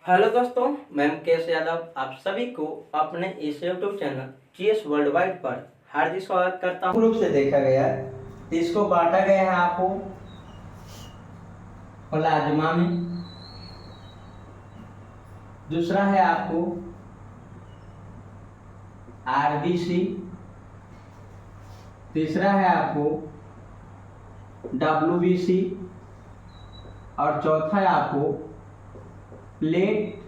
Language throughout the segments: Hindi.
हेलो दोस्तों, मैं मुकेश यादव आप सभी को अपने इस YouTube channel GS world wide पर हार्दिक स्वागत करता हूँ। रूप से देखा गया है तो इसको बांटा गया है आपको प्लाज्मा में, दूसरा है आपको आरबीसी, तीसरा है आपको डब्ल्यूबीसी और चौथा है आपको प्लेटलेस।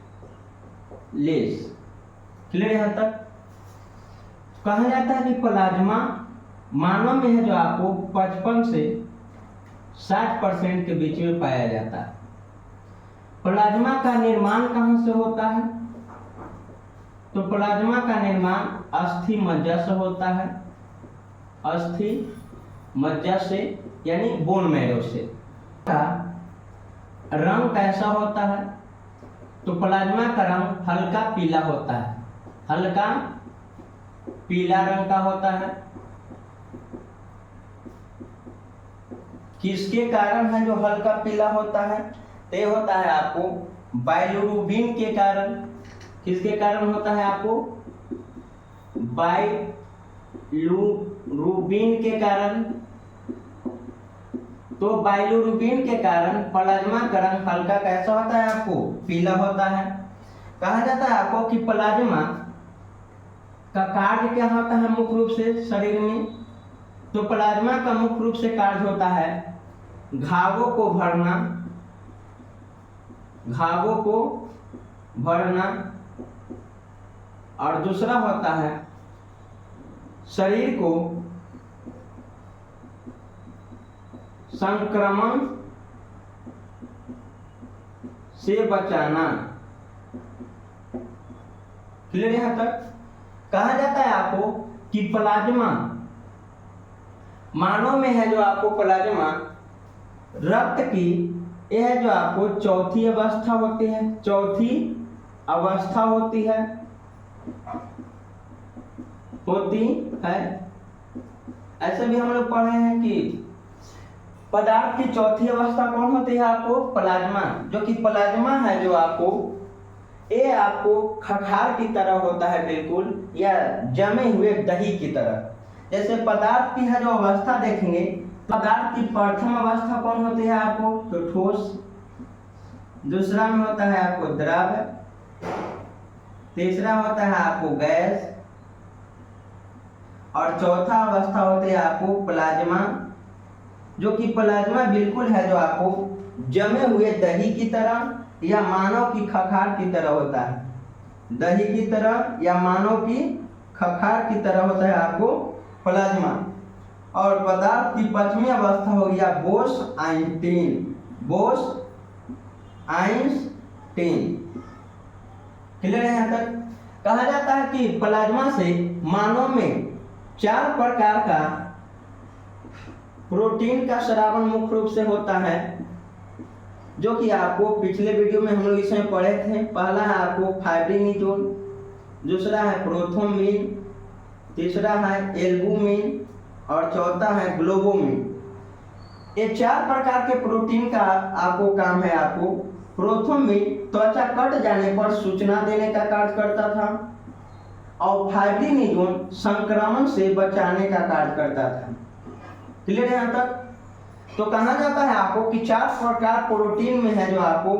क्लियर यहाँ तक? कहा जाता है कि प्लाज्मा मानव में है जो आपको 55 से 60% के बीच में पाया जाता है। प्लाज्मा का निर्माण कहाँ से होता है? तो प्लाज्मा का निर्माण अस्थि मज्जा से होता है। अस्थि मज्जा से यानी बोन मैरो से। का रंग कैसा होता है? तो प्लाज्मा का रंग हल्का पीला होता है, हल्का पीला रंग का होता है। किसके कारण है जो हल्का पीला होता है? ये होता है आपको बाइलोरुबिन के कारण। किसके कारण होता है? आपको बाइलोरुबिन के कारण। तो बाइलोरुबिन के कारण प्लाज्मा का रंग हल्का कैसा होता है? आपको पीला होता है। कहा जाता है आपको कि प्लाज्मा का कार्य क्या होता है मुख्य रूप से शरीर में? तो प्लाज्मा का मुख्य रूप से कार्य होता है घावों को भरना, घावों को भरना, और दूसरा होता है शरीर को संक्रमण से बचाना। क्लियर यहां तक? कहा जाता है आपको कि प्लाज्मा मानव में है जो आपको प्लाज्मा रक्त की यह जो आपको चौथी अवस्था होती है, चौथी अवस्था होती है ऐसे भी हम लोग पढ़े हैं कि पदार्थ की चौथी अवस्था कौन होती है? आपको प्लाज्मा। जो कि प्लाज्मा है जो आपको ये आपको खखार की तरह होता है बिल्कुल, या जमे हुए दही की तरह। जैसे पदार्थ की है जो अवस्था देखेंगे, पदार्थ की प्रथम अवस्था कौन होती है? आपको तो ठोस, दूसरा में होता है आपको द्रव, तीसरा होता है आपको गैस, और चौथा अवस्था होती है आपको प्लाज्मा। जो कि प्लाज्मा बिल्कुल है जो आपको जमे हुए दही की तरह या मानव की खखार की तरह होता है। दही की तरह या मानव की खखार की तरह होता है आपको प्लाज्मा। और पदार्थ की पांचवी अवस्था हो गया बोस-आइंस्टीन। बोस-आइंस्टीन। क्लियर है यहाँ तक? कहा जाता है कि प्लाज्मा से मानव में 4 प्रकार का प्रोटीन का स्रावन मुख्य रूप से होता है, जो कि आपको पिछले वीडियो में हम लोग इसमें पढ़े थे। पहला है आपको फाइब्रिनोजन, दूसरा है प्रोथ्रोम्बिन, तीसरा है एल्बुमिन और चौथा है ग्लोबुमिन। ये 4 प्रकार के प्रोटीन का आपको काम है। आपको प्रोथ्रोम्बिन त्वचा कट जाने पर सूचना देने का कार्य करता था, और फाइब्रिनोजन संक्रमण से बचाने का कार्य करता था। क्लियर है यहाँ तक? तो कहा जाता है आपको कि 4 प्रकार प्रोटीन में है जो आपको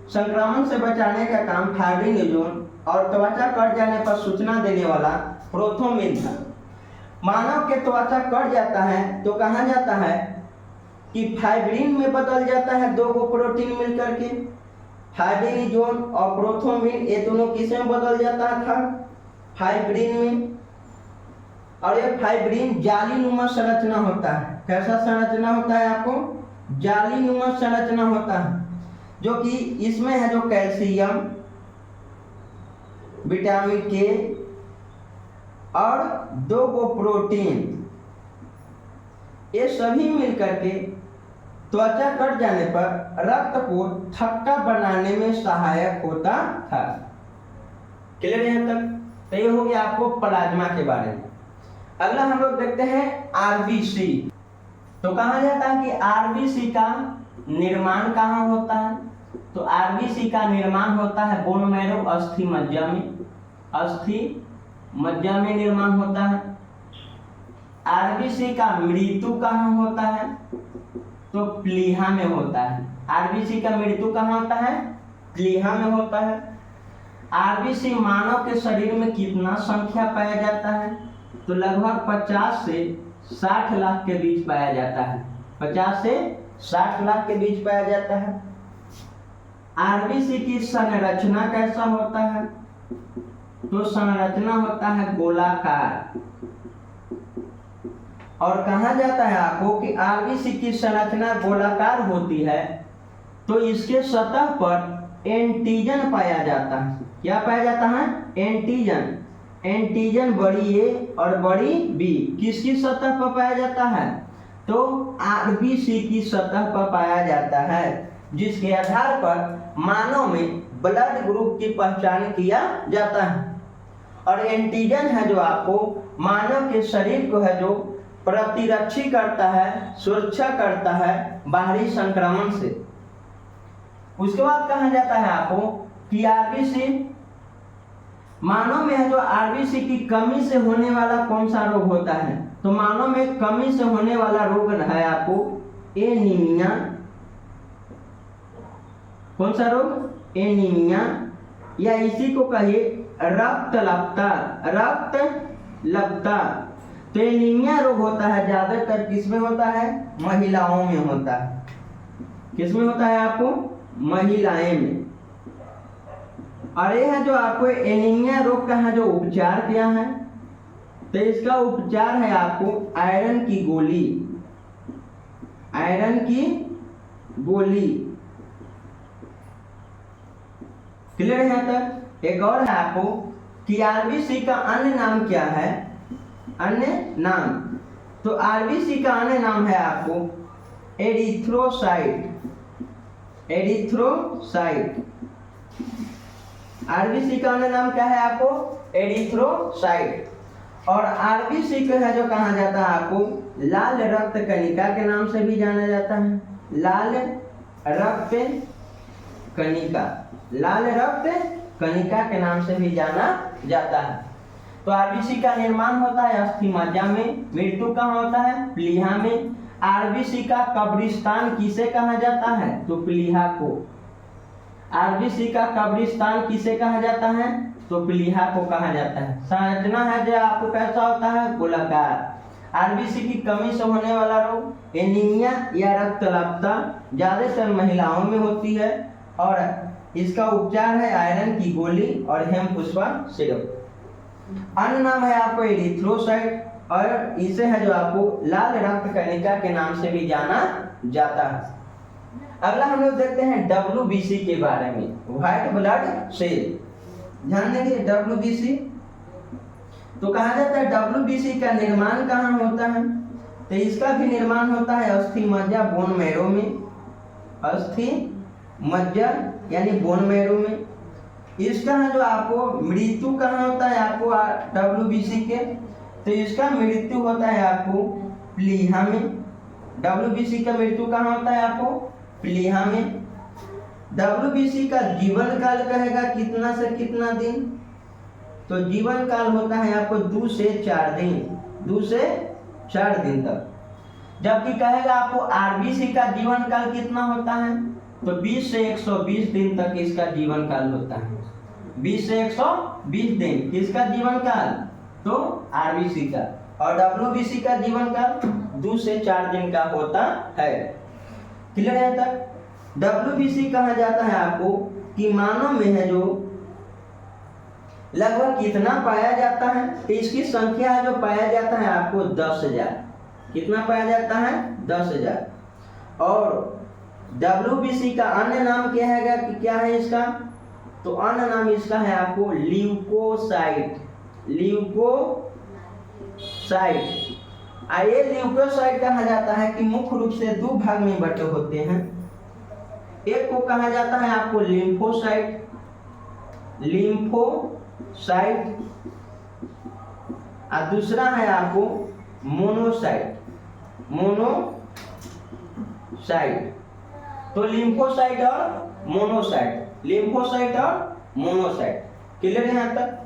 संक्रमण से बचाने का काम फाइब्रिनोजन और त्वचा कट जाने पर सूचना देने वाला प्रोथ्रोम्बिन था। मानव के त्वचा कट जाता है तो कहा जाता है कि फाइब्रिन में बदल जाता है 2 प्रोटीन मिलकर के। फाइब्रिनोजन और प्रोथ्रोम्बिन ये दोनों किस में बदल जाता था? फाइब्रिन में। और ये फाइब्रिन जालीनुमा संरचना होता है। कैसा संरचना होता है? आपको जालीनुमा संरचना होता है, जो कि इसमें है जो कैल्शियम, विटामिन के और 2 प्रोटीन, ये सभी मिलकर के त्वचा कट जाने पर रक्त को थक्का बनाने में सहायक होता था। क्लियर यहाँ तक? तो ये हो गया आपको प्लाज्मा के बारे में। अगला हम लोग देखते हैं आरबीसी। तो कहा जाता है कि आरबीसी का निर्माण कहाँ होता है? तो आरबीसी का निर्माण होता है बोन मैरो अस्थि मज्जा में, अस्थि मज्जा में निर्माण होता है। आरबीसी का मृत्यु कहाँ होता है? तो प्लीहा में होता है। आरबीसी का मृत्यु कहाँ होता है? प्लीहा में होता है। आरबीसी मानव के शरीर में कितना संख्या पाया जाता है? तो लगभग 50 से 60 लाख के बीच पाया जाता है। 50 से 60 लाख के बीच पाया जाता है। आरबीसी की संरचना कैसा होता है? तो संरचना होता है गोलाकार। और कहा जाता है आपको कि आरबीसी की संरचना गोलाकार होती है तो इसके सतह पर एंटीजन पाया जाता है। क्या पाया जाता है? एंटीजन। एंटीजन बड़ी ए और बड़ी बी किसकी सतह पर पाया जाता है? तो आरबीसी की सतह पर पाया जाता है, जिसके आधार पर मानव में ब्लड ग्रुप की पहचान किया जाता है। और एंटीजन है जो आपको मानव के शरीर को है जो प्रतिरक्षी करता है, सुरक्षा करता है बाहरी संक्रमण से। उसके बाद कहा जाता है आपको कि आरबीसी मानव में है जो आरबीसी की कमी से होने वाला कौन सा रोग होता है? तो मानव में कमी से होने वाला रोग है आपको एनीमिया। कौन सा रोग? एनीमिया, या इसी को कहिए रक्तलप्ता। रक्तलप्ता तो एनीमिया रोग होता है ज्यादातर किसमें होता है? महिलाओं में होता है। किसमें होता है आपको? महिलाएं में। और ये है जो आपको एनीमिया रोग का है जो उपचार क्या है? तो इसका उपचार है आपको आयरन की गोली। आयरन की गोली। क्लियर है तक? एक और है आपको कि आरबीसी का अन्य नाम क्या है? अन्य नाम, तो आरबीसी का अन्य नाम है आपको एरिथ्रोसाइट। एरिथ्रोसाइट। आरबीसी का अन्य नाम क्या है आपको? एरिथ्रोसाइट। और आरबीसी को है जो कहा जाता है आपको लाल रक्त कणिका के नाम से भी जाना जाता है। लाल रक्त कणिका। लाल रक्त कणिका के नाम से भी जाना जाता है। तो आरबीसी का निर्माण होता है अस्थि मज्जा में, मृत्यु कहाँ होता है? प्लीहा में। आरबीसी का कब्रिस्तान किसे कहा जाता है? तो प्लीहा को। आरबीसी का कब्रिस्तान किसे कहा जाता है? तो प्लीहा को कहा जाता है। संरचना है जो आपको कैसा होता है? गोलाकार। आरबीसी की कमी से होने वाला रोग एनीमिया या रक्तलप्ता ज्यादातर महिलाओं में होती है और इसका उपचार है आयरन की गोली और हेमपुष्पा सिरप। अन्य नाम है आपको एरिथ्रोसाइट और इसे है जो आपको लाल रक्त कणिका के नाम से भी जाना जाता है। अगला हम लोग देखते हैं डब्ल्यूबीसी के बारे में, व्हाइट ब्लड सेल। ध्यान देंगे डब्ल्यूबीसी। तो कहा जाता है डब्ल्यूबीसी का निर्माण कहाँ होता है? तो इसका भी निर्माण होता है अस्थि मज्जा बोन मैरो में। अस्थि मज्जा यानी बोन मैरो में। इसका है जो आपको मृत्यु कहाँ होता है आपको डब्ल्यूबीसी के? तो इसका मृत्यु होता है आपको प्लीहा में। डब्ल्यूबीसी का मृत्यु कहाँ होता है आपको? प्लीहा में। डब्ल्यूबीसी का जीवन काल कहेगा कितना से कितना दिन? तो जीवन काल होता है आपको 2 से 4 दिन। 2 से 4 दिन तक। जबकि कहेगा आपको आरबीसी का जीवन काल कितना होता है? तो 20 से 120 दिन तक इसका जीवन काल होता है। 20 से 120 दिन किसका जीवन काल? तो आरबीसी का। और डब्ल्यूबीसी का जीवन काल 2 से 4 दिन का होता है। क्लियर है तक? डब्ल्यूबीसी कहा जाता है आपको कि मानव में है जो लगभग कितना पाया जाता है? तो इसकी संख्या है जो पाया जाता है आपको 10,000। कितना पाया जाता है? 10,000। और डब्ल्यूबीसी का अन्य नाम क्या है कि क्या है इसका? तो अन्य नाम इसका है आपको ल्यूकोसाइट। ल्यूकोसाइट। ये ल्यूकोसाइट कहा जाता है कि मुख्य रूप से 2 भाग में बटे होते हैं। एक को कहा जाता है आपको लिम्फोसाइट। लिम्फोसाइट। और दूसरा है आपको मोनोसाइट। मोनोसाइट। तो लिम्फोसाइट और मोनोसाइट, लिम्फोसाइट और मोनोसाइट। क्लियर है यहाँ तक?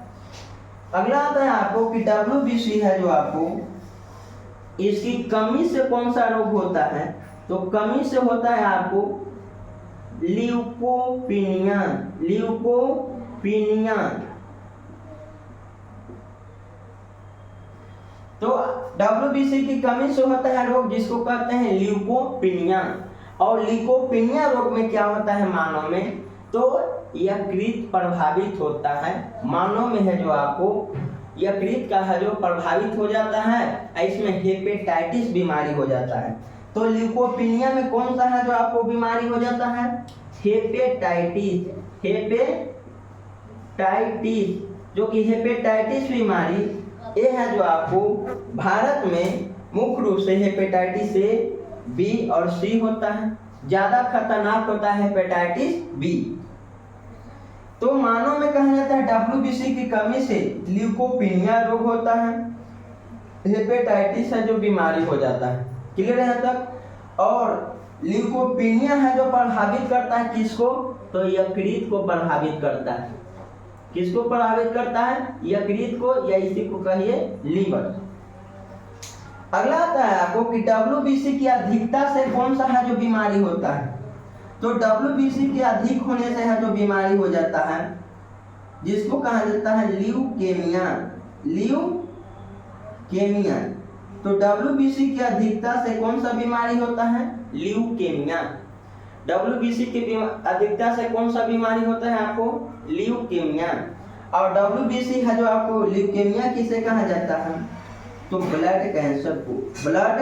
अगला आता है आपको कि WBC है जो आपको, इसकी कमी से कौन सा रोग होता है? तो कमी से होता है आपको ल्यूकोपीनिया, ल्यूकोपीनिया। तो WBC की कमी से होता है रोग जिसको कहते हैं ल्यूकोपीनिया। और ल्यूकोपीनिया रोग में क्या होता है मानव में? तो यकृत प्रभावित होता है। मानव में है जो आपको यकृत का है जो प्रभावित हो जाता है, इसमें हेपेटाइटिस बीमारी हो जाता है। तो ल्यूकोपीनिया में कौन सा है जो आपको बीमारी हो जाता है? हेपेटाइटिस, हेपेटाइटिस, जो कि हेपेटाइटिस बीमारी ये है जो आपको भारत में मुख्य रूप से हेपेटाइटिस ए, बी और सी होता है। ज्यादा खतरनाक होता है हेपेटाइटिस बी। तो मानव में कहा जाता है WBC की कमी से ल्यूकोपीनिया रोग होता है, हेपेटाइटिस है जो बीमारी हो जाता है। क्लियर है तक? और ल्यूकोपीनिया है जो प्रभावित करता है किसको? तो यकृत को प्रभावित करता है। किसको प्रभावित करता है? यकृत को, या इसी को कहिए लीवर। अगला आता है आपको कि WBC की अधिकता से कौन सा है जो बीमारी होता है? तो WBC के अधिक होने से है जो बीमारी हो जाता है जिसको कहा जाता है ल्यूकेमिया, ल्यूकेमिया। तो WBC की अधिकता से कौन सा बीमारी होता है? ल्यूकेमिया। WBC की अधिकता से कौन सा बीमारी होता है आपको? ल्यूकेमिया। और WBC है जो आपको ल्यूकेमिया किसे कहा जाता है? तो ब्लड कैंसर को, ब्लड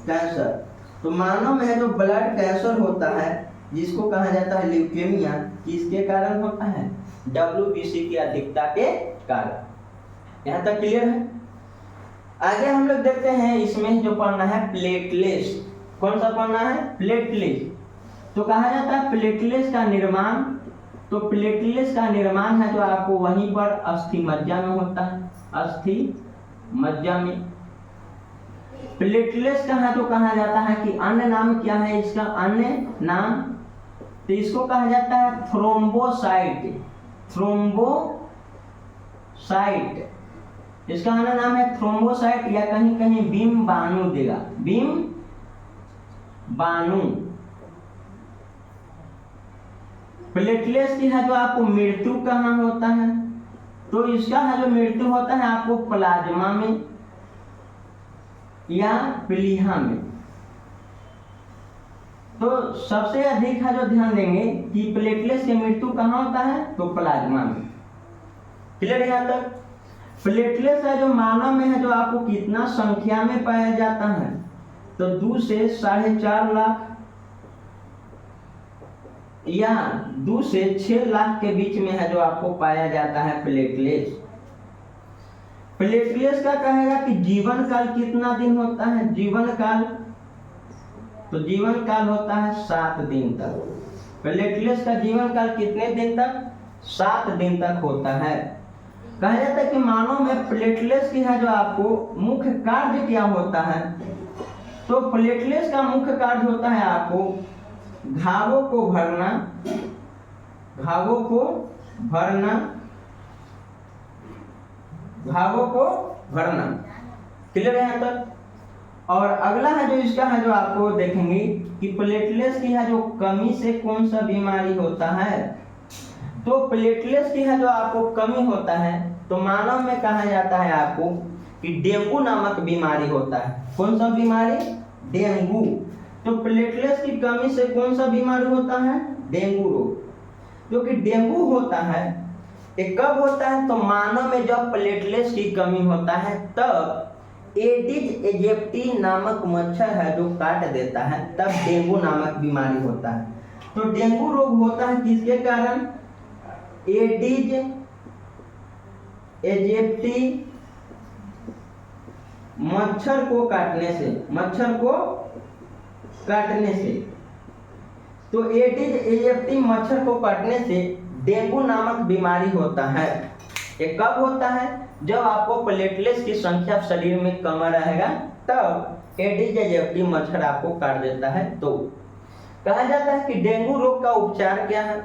कैंसर। तो मानव में है जो ब्लड कैंसर होता है जिसको कहा जाता है ल्यूकेमिया, किसके कारण होता है? WBC की अधिकता के कारण। यहाँ तक क्लियर है? आगे हम लोग देखते हैं इसमें जो पढ़ना है प्लेटलेट्स। कौन सा पढ़ना है? प्लेटलेट्स। तो कहा जाता है प्लेटलेट्स का निर्माण, तो प्लेटलेट्स का निर्माण है जो आपको वहीं पर अस्थि मज्जा में होता है, अस्थि मज्जा में। प्लेटलेट्स का है तो कहा जाता है कि अन्य नाम क्या है इसका? अन्य नाम, तो इसको कहा जाता है थ्रोम्बोसाइट, थ्रोम्बोसाइट। इसका अन्य नाम है थ्रोम्बोसाइट, या कहीं कहीं बीम बाणु देगा, बीम बाणु। प्लेटलेट्स की है जो आपको मृत्यु कहाँ होता है? तो इसका है जो मृत्यु होता है आपको प्लाज्मा में या प्लीहा में। तो सबसे अधिक है जो ध्यान देंगे कि प्लेटलेट्स की मृत्यु कहाँ होता है? तो प्लाज्मा में। क्लियर है यहाँ तक? प्लेटलेट्स है जो मानव में है जो आपको कितना संख्या में पाया जाता है? तो 2 से 4.5 लाख या 2 से 6 लाख के बीच में है जो आपको पाया जाता है प्लेटलेट्स। प्लेटलेट्स का कहेगा कि जीवन काल कितना दिन होता है? जीवन काल, तो जीवन काल होता है 7 दिन तक। प्लेटलेट्स का जीवन काल कितने दिन तक? 7 दिन तक होता है। कहा जाता है कि मानव में प्लेटलेट्स की है जो आपको मुख्य कार्य क्या होता है? तो प्लेटलेट्स का मुख्य कार्य होता है आपको घावों को भरना, घावों को भरना, घावों को भरना। क्लियर है यहाँ तक? और अगला है जो इसका है जो आपको देखेंगे कि प्लेटलेट्स की है जो कमी से कौन सा बीमारी होता है? तो प्लेटलेट्स की है जो आपको कमी होता है तो मानव में कहा जाता है आपको कि डेंगू नामक बीमारी होता है। कौन सा बीमारी? डेंगू। तो प्लेटलेट्स की कमी से कौन सा बीमारी होता है? डेंगू रोग। क्योंकि डेंगू होता है ये कब होता है? तो मानव में जब प्लेटलेट्स की कमी होता है तब एडिज एजिप्टी नामक मच्छर है जो काट देता है, तब डेंगू नामक बीमारी होता है। तो डेंगू रोग होता है किसके कारण? एडिज एजिप्टी मच्छर को काटने से, मच्छर को काटने से। तो एडिज एजिप्टी मच्छर को काटने से डेंगू नामक बीमारी होता है। ये कब होता है? जब आपको प्लेटलेट्स की संख्या शरीर में कम रहेगा तब एडिज एजिप्टी मच्छर आपको काट देता है। तो कहा जाता है कि डेंगू रोग का उपचार क्या है?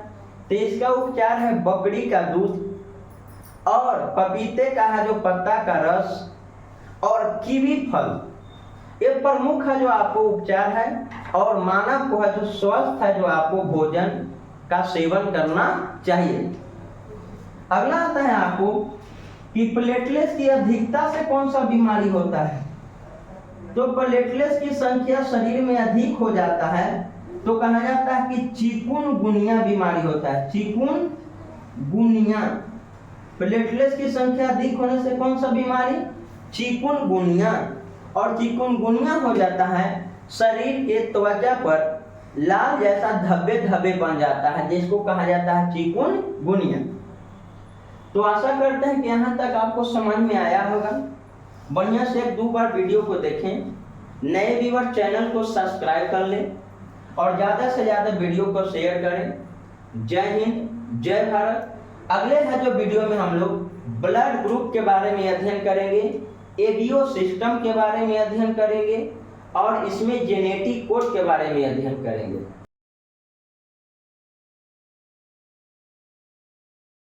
तो इसका उपचार है बकरी का दूध और पपीते का है जो पत्ता का रस और कीवी फल, ये प्रमुख है जो आपको उपचार है। और मानव को है जो स्वस्थ है जो आपको भोजन का सेवन करना चाहिए। अगला आता है आपको कि प्लेटलेट्स की अधिकता से कौन सा बीमारी होता है? तो प्लेटलेट्स की संख्या शरीर में अधिक हो जाता है तो कहा जाता है कि चिकुनगुनिया बीमारी होता है। चिकुनगुनिया, प्लेटलेट्स की संख्या अधिक होने से कौन सा बीमारी? चिकुनगुनिया। और चिकुनगुनिया हो जाता है शरीर के त्वचा पर लाल जैसा धब्बे धब्बे बन जाता है, जिसको कहा जाता है चिकुनगुनिया। तो आशा करते हैं कि यहाँ तक आपको समझ में आया होगा। बढ़िया से 1-2 बार वीडियो को देखें, नए व्यूअर चैनल को सब्सक्राइब कर लें और ज़्यादा से ज़्यादा वीडियो को शेयर करें। जय हिंद, जय भारत। अगले है जो वीडियो में हम लोग ब्लड ग्रुप के बारे में अध्ययन करेंगे, एडियो सिस्टम के बारे में अध्ययन करेंगे और इसमें जेनेटिक कोड के बारे में अध्ययन करेंगे।